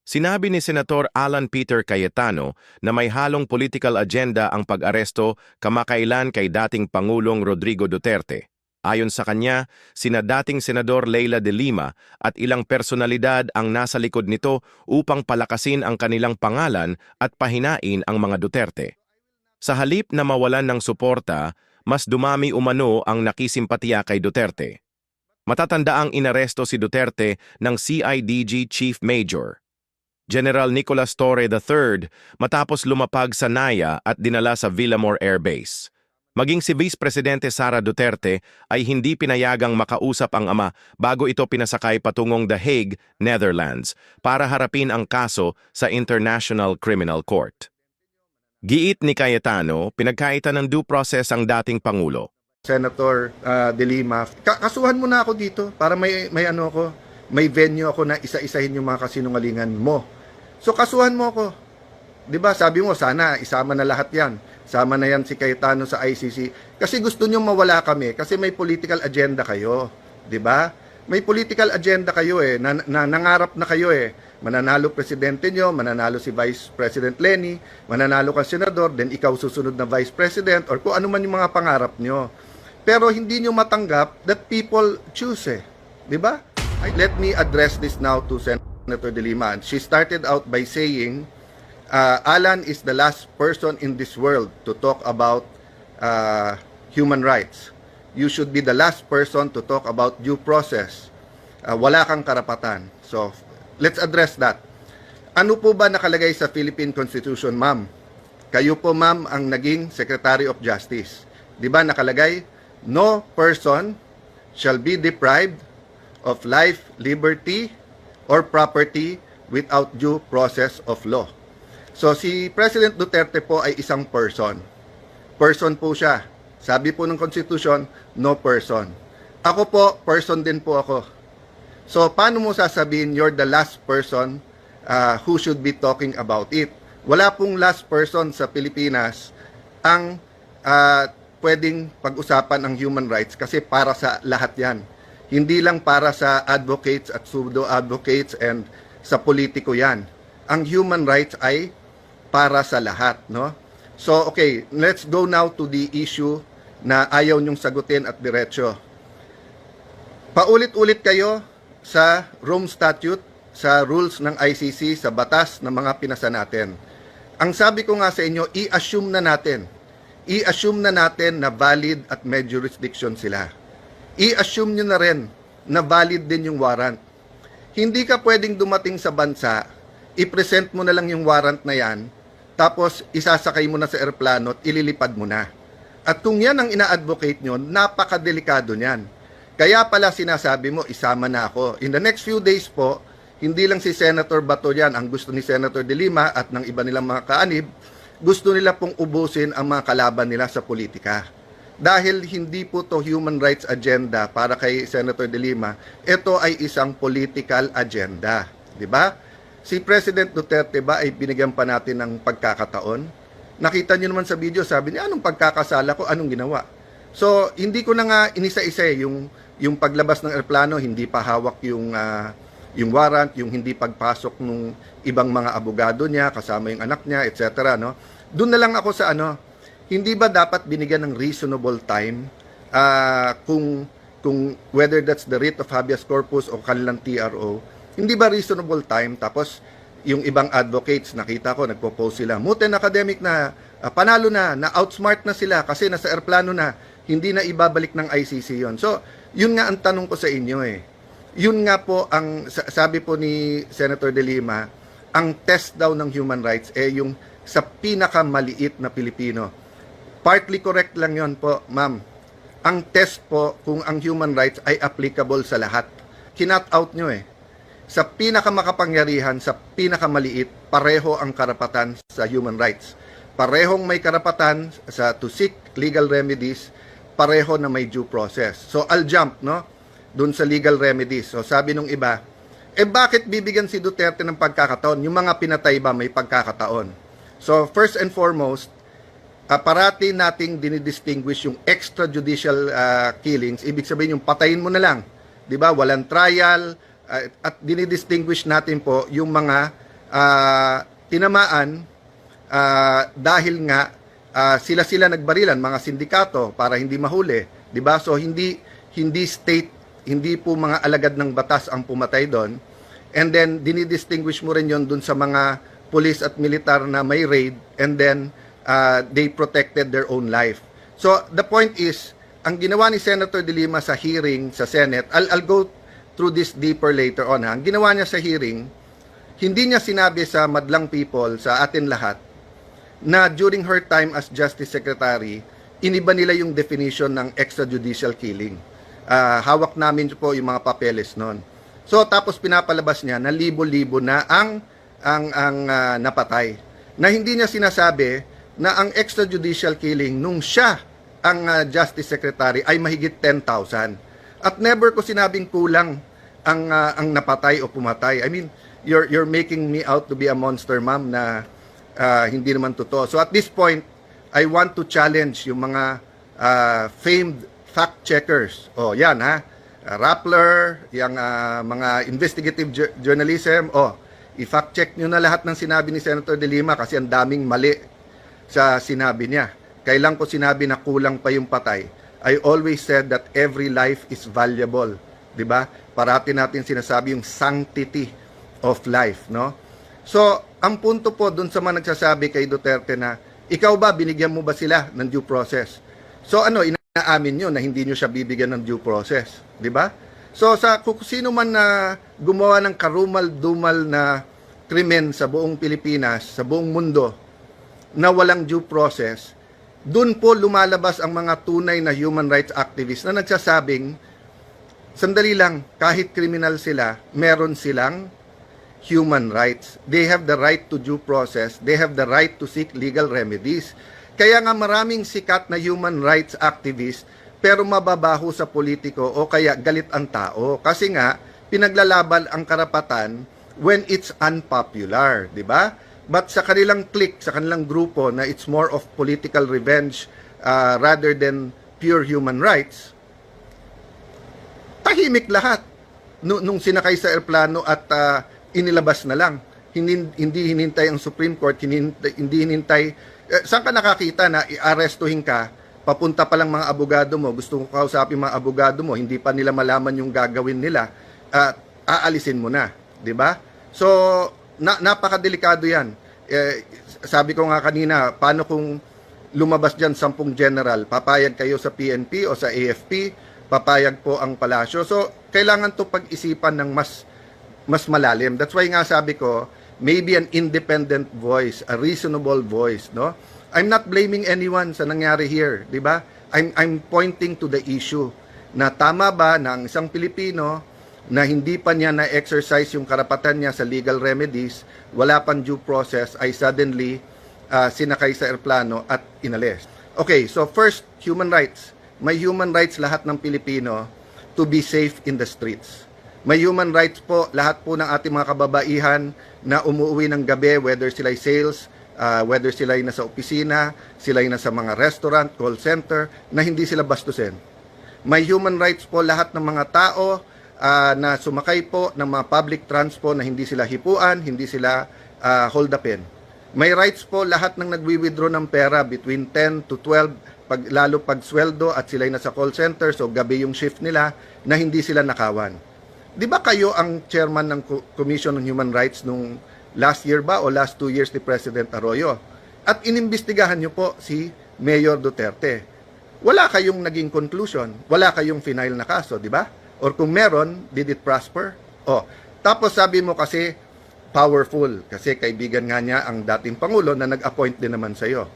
Sinabi ni Senator Alan Peter Cayetano na may halong political agenda ang pag-aresto kamakailan kay dating Pangulong Rodrigo Duterte. Ayon sa kanya, sina dating Senador Leila de Lima at ilang personalidad ang nasa likod nito upang palakasin ang kanilang pangalan at pahinain ang mga Duterte. Sa halip na mawalan ng suporta, mas dumami umano ang nakisimpatiya kay Duterte. Matatandaang inaresto si Duterte ng CIDG Chief Major General Nicolas Torre III matapos lumapag sa Naya at dinala sa Villamor Air Base. Maging si Vice Presidente Sara Duterte ay hindi pinayagang makausap ang ama bago ito pinasakay patungong The Hague, Netherlands, para harapin ang kaso sa International Criminal Court. Giit ni Cayetano, pinagkaitan ng due process ang dating Pangulo. Senator de Lima, kasuhan mo na ako dito para may ano ako, may venue ako na isa-isahin yung mga kasinungalingan mo. So kasuhan mo ako. 'Di ba? Sabi mo sana isama na lahat 'yan. Sama na 'yan si Cayetano sa ICC kasi gusto niyo mawala kami kasi may political agenda kayo, 'di ba? May political agenda kayo nangarap na kayo Mananalo presidente niyo, mananalo si Vice President Lenny, mananalo kang senador, then ikaw susunod na Vice President or kung ano man yung mga pangarap niyo. Pero hindi niyo matanggap that people choose 'di ba? Let me address this now to Senator de Lima. She started out by saying, Alan is the last person in this world to talk about human rights. You should be the last person to talk about due process. Wala kang karapatan. So, let's address that. Ano po ba nakalagay sa Philippine Constitution, ma'am? Kayo po, ma'am, ang naging Secretary of Justice. Di ba nakalagay? No person shall be deprived of life, liberty, or property without due process of law. So, si President Duterte po ay isang person. Person po siya. Sabi po ng Constitution, no person. Ako po, person din po ako. So, paano mo sasabihin you're the last person who should be talking about it? Wala pong last person sa Pilipinas ang pwedeng pag-usapan ang human rights kasi para sa lahat yan. Hindi lang para sa advocates at pseudo-advocates and sa politiko yan. Ang human rights ay para sa lahat, no? So, okay, let's go now to the issue na ayaw nyong sagutin at diretsyo. Paulit-ulit kayo sa Rome Statute, sa rules ng ICC, sa batas ng mga pinasa natin. Ang sabi ko nga sa inyo, i-assume na natin na valid at may jurisdiction sila. I-assume nyo na rin na valid din yung warrant. Hindi ka pwedeng dumating sa bansa, i-present mo na lang yung warrant na yan, tapos isasakay mo na sa eroplano at ililipad mo na. At kung yan ang ina-advocate nyo, napakadelikado niyan. Kaya pala sinasabi mo, isama na ako. In the next few days po, hindi lang si Senator Bato yan ang gusto ni Senator de Lima at ng iba nilang mga kaanib, gusto nila pong ubusin ang mga kalaban nila sa politika. Dahil hindi po to human rights agenda para kay Senator de Lima, ito ay isang political agenda. Di ba? Si President Duterte ba ay binigyan pa natin ng pagkakataon? Nakita niyo naman sa video, sabi niya, anong pagkakasala ko, anong ginawa? So, hindi ko na nga inisa-isa yung paglabas ng eroplano, hindi pa hawak yung warrant, yung hindi pagpasok ng ibang mga abogado niya, kasama yung anak niya, etc. No? Doon na lang ako sa hindi ba dapat binigyan ng reasonable time kung whether that's the writ of habeas corpus o kanilang TRO, hindi ba reasonable time? Tapos yung ibang advocates, nakita ko, nagpo-post sila, Muten academic na, panalo na outsmart na sila kasi nasa airplano na, hindi na ibabalik ng ICC yon. So, yun nga ang tanong ko sa inyo Yun nga po ang, sabi po ni Senator de Lima, ang test daw ng human rights yung sa pinakamaliit na Pilipino. Partly correct lang yon po, ma'am. Ang test po kung ang human rights ay applicable sa lahat. Kinat out nyo Sa pinakamakapangyarihan, sa pinakamaliit, pareho ang karapatan sa human rights. Parehong may karapatan to seek legal remedies, pareho na may due process. So, I'll jump, no? Dun sa legal remedies. So, sabi nung iba, bakit bibigyan si Duterte ng pagkakataon? Yung mga pinatay ba may pagkakataon? So, first and foremost, parati nating dinidistinguish yung extrajudicial killings. Ibig sabihin yung patayin mo na lang. 'Di ba? Walang trial. At dinidistinguish natin po yung mga tinamaan dahil nga sila-sila nagbarilan, mga sindikato, para hindi mahuli, 'di ba? So hindi state, hindi po mga alagad ng batas ang pumatay doon. And then dinidistinguish mo rin 'yon doon sa mga police at militar na may raid, and then they protected their own life. So the point is, ang ginawa ni Senator De Lima sa hearing sa Senate, I'll go through this deeper later on. Ang ginawa niya sa hearing, hindi niya sinabi sa madlang people, sa atin lahat, na during her time as Justice Secretary, iniba nila yung definition ng extrajudicial killing. Hawak namin po yung mga papeles noon. So tapos pinapalabas niya na libo-libo na ang napatay. Na hindi niya sinasabi na ang extrajudicial killing nung siya ang Justice Secretary ay mahigit 10,000. At never ko sinabing kulang ang napatay o pumatay. I mean, you're making me out to be a monster, ma'am, na hindi naman totoo. So at this point, I want to challenge yung mga famed fact checkers. Oh, yan ha. Rappler, yung mga investigative journalism. Oh, i-fact check nyo na lahat ng sinabi ni Senator De Lima kasi ang daming mali sa sinabi niya. Kailan ko sinabi na kulang pa yung patay? I always said that every life is valuable. 'Di ba? Parati natin sinasabi yung sanctity of life, no? So, ang punto po doon sa mga nagsasabi kay Duterte na, ikaw ba, binigyan mo ba sila ng due process? So ano, inaamin nyo na hindi nyo siya bibigyan ng due process. Di ba? So kung sino man na gumawa ng karumal-dumal na krimen sa buong Pilipinas, sa buong mundo, na walang due process, dun po lumalabas ang mga tunay na human rights activists na nagsasabing, sandali lang, kahit kriminal sila, meron silang human rights. They have the right to due process. They have the right to seek legal remedies. Kaya nga maraming sikat na human rights activists pero mababaho sa politiko o kaya galit ang tao. Kasi nga, pinaglalaban ang karapatan when it's unpopular, di ba? But sa kanilang clique, sa kanilang grupo na it's more of political revenge rather than pure human rights, tahimik lahat nung sinakay sa eroplano at inilabas na lang. Hindi hinintay ang Supreme Court, hindi hinintay. Saan ka nakakita na i-arestuhin ka, papunta pa lang mga abogado mo, gusto ko kausapin mga abogado mo, hindi pa nila malaman yung gagawin nila, aalisin mo na, di ba? So, napakadelikado yan. Sabi ko nga kanina, paano kung lumabas dyan 10 general, papayag kayo sa PNP o sa AFP, papayag po ang palasyo. So, kailangan to pag-isipan ng mas malalim. That's why nga sabi ko, maybe an independent voice, a reasonable voice, no? I'm not blaming anyone sa nangyari here, di ba? I'm pointing to the issue na tama ba na ang isang Pilipino na hindi pa niya na-exercise yung karapatan niya sa legal remedies, wala pang due process, ay suddenly sinakay sa eroplano at inalis. Okay, so first, human rights. May human rights lahat ng Pilipino to be safe in the streets. May human rights po lahat po ng ating mga kababaihan na umuwi ng gabi, whether sila'y sales, whether sila'y nasa opisina, sila'y nasa mga restaurant, call center, na hindi sila bastusin. May human rights po lahat ng mga tao na sumakay po ng mga public transport na hindi sila hipuan, hindi sila hold upin. May rights po lahat ng nagwi-withdraw ng pera between 10 to 12, lalo pag sweldo at sila'y nasa call center, so gabi yung shift nila, na hindi sila nakawan. Di ba kayo ang chairman ng Commission on Human Rights nung last year ba o last 2 years ni President Arroyo? At inimbestigahan nyo po si Mayor Duterte. Wala kayong naging conclusion, wala kayong final na kaso, di ba? Or kung meron, did it prosper? Oh, tapos sabi mo kasi powerful, kasi kaibigan nga niya ang dating Pangulo na nag-appoint din naman sa'yo.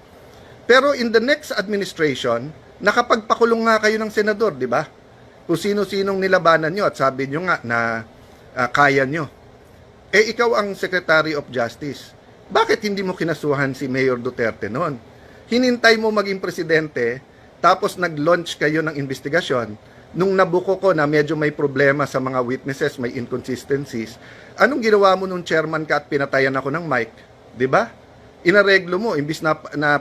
Pero in the next administration, nakapagpakulong nga kayo ng senador, di ba? Kung sino-sinong nilabanan nyo at sabi nyo nga na kaya nyo. Eh, ikaw ang Secretary of Justice. Bakit hindi mo kinasuhan si Mayor Duterte noon? Hinintay mo maging presidente, tapos nag-launch kayo ng investigasyon. Nung nabuko ko na medyo may problema sa mga witnesses, may inconsistencies, anong ginawa mo nung chairman ka at pinatayan ako ng mic? Diba? Inareglo mo, imbis na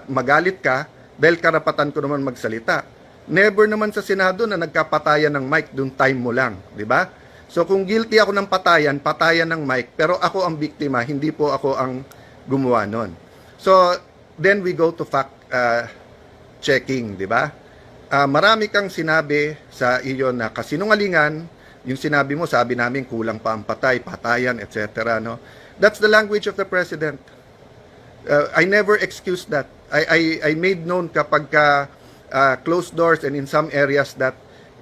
magalit ka, dahil karapatan ko naman magsalita. Never naman sa Senado na nagkapatayan ng mic, dung time mo lang. Diba? So kung guilty ako ng patayan, patayan ng Mike, pero ako ang biktima, hindi po ako ang gumawa nun. So then we go to fact checking, di ba? Marami kang sinabi sa iyo na kasinungalingan, yung sinabi mo, sabi namin kulang pa ang patay, patayan, etc. No? That's the language of the president. I never excused that. I made known kapag closed doors and in some areas that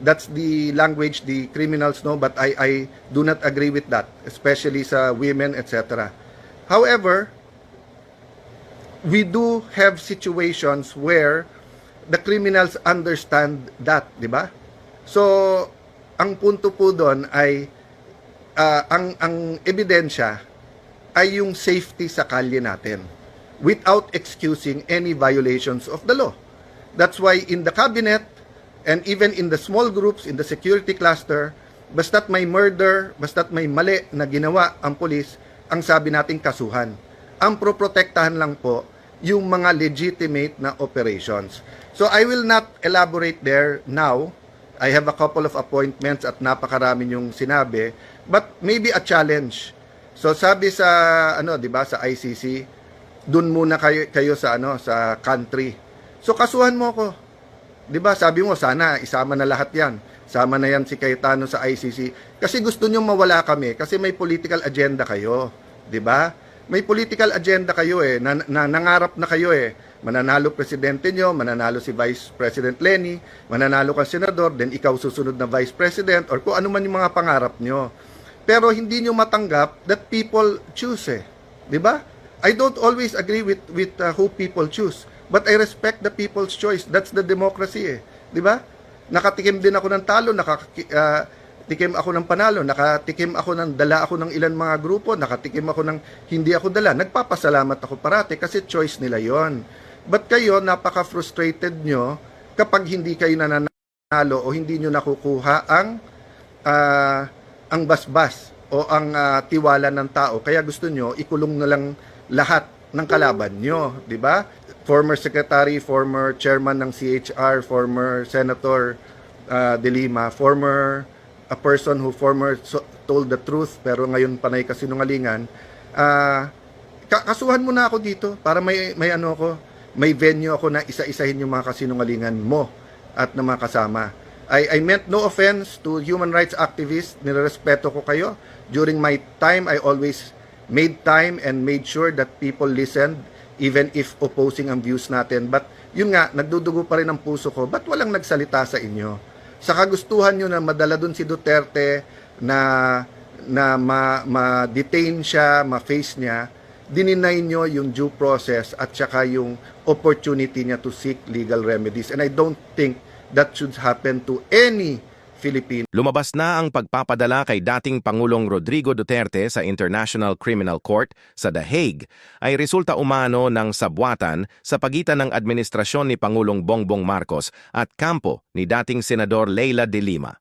that's the language the criminals know, but I do not agree with that, especially sa women, etc. However, we do have situations where the criminals understand that, di ba? So, ang punto po doon ay ang ebidensya ay yung safety sa kalye natin without excusing any violations of the law. That's why in the cabinet and even in the small groups, in the security cluster, basta't may murder, basta't may mali na ginawa ang pulis, ang sabi nating kasuhan. Ang proprotektahan lang po yung mga legitimate na operations. So I will not elaborate there now. I have a couple of appointments at napakarami yung sinabi, but maybe a challenge. So sabi sa 'di ba, sa ICC, dun muna kayo sa sa country. So kasuhan mo ko. 'Di ba? Sabi mo sana isama na lahat 'yan. Sama na 'yan si Cayetano sa ICC kasi gusto niyo mawala kami kasi may political agenda kayo, 'di ba? May political agenda kayo nangarap na kayo mananalo presidente nyo, mananalo si Vice President Lenny, mananalo kang senador, then ikaw susunod na Vice President or kung ano man yung mga pangarap nyo. Pero hindi nyo matanggap that people choose 'di ba? I don't always agree with who people choose. But I respect the people's choice. That's the democracy 'di ba? Nakatikim din ako ng talo, tikim ako ng panalo, nakatikim ako ng dala ako ng ilan mga grupo, nakatikim ako ng hindi ako dala. Nagpapasalamat ako parati kasi choice nila 'yon. But kayo napaka-frustrated nyo kapag hindi kayo nananalo o hindi nyo nakukuha ang basbas o ang tiwala ng tao. Kaya gusto nyo ikulong na lang lahat ng kalaban nyo, 'di ba? Former secretary, former chairman ng CHR, former senator De Lima, former a person who told the truth pero ngayon panay kasinungalingan. Kasuhan mo na ako dito para may venue ako na isa-isahin yung mga kasinungalingan mo at ng mga kasama. I meant no offense to human rights activists. Nirerespeto ko kayo. During my time, I always made time and made sure that people listened even if opposing ang views natin. But yun nga, nagdudugo pa rin ang puso ko. Ba't walang nagsalita sa inyo? Sa kagustuhan nyo na madala dun si Duterte na ma-detain siya, ma-face niya, dininay nyo yung due process at saka yung opportunity niya to seek legal remedies. And I don't think that should happen to any Filipino. Lumabas na ang pagpapadala kay dating Pangulong Rodrigo Duterte sa International Criminal Court sa The Hague ay resulta umano ng sabwatan sa pagitan ng administrasyon ni Pangulong Bongbong Marcos at kampo ni dating Senador Leila de Lima.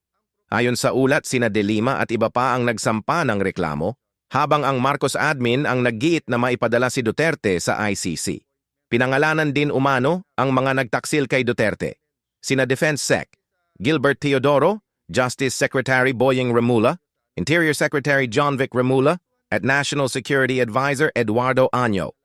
Ayon sa ulat, sina de Lima at iba pa ang nagsampa ng reklamo, habang ang Marcos admin ang naggiit na maipadala si Duterte sa ICC. Pinangalanan din umano ang mga nagtaksil kay Duterte, sina Defense Sec. Gilbert Teodoro, Justice Secretary Boying Remula, Interior Secretary John Vic Remula, at National Security Advisor Eduardo Año.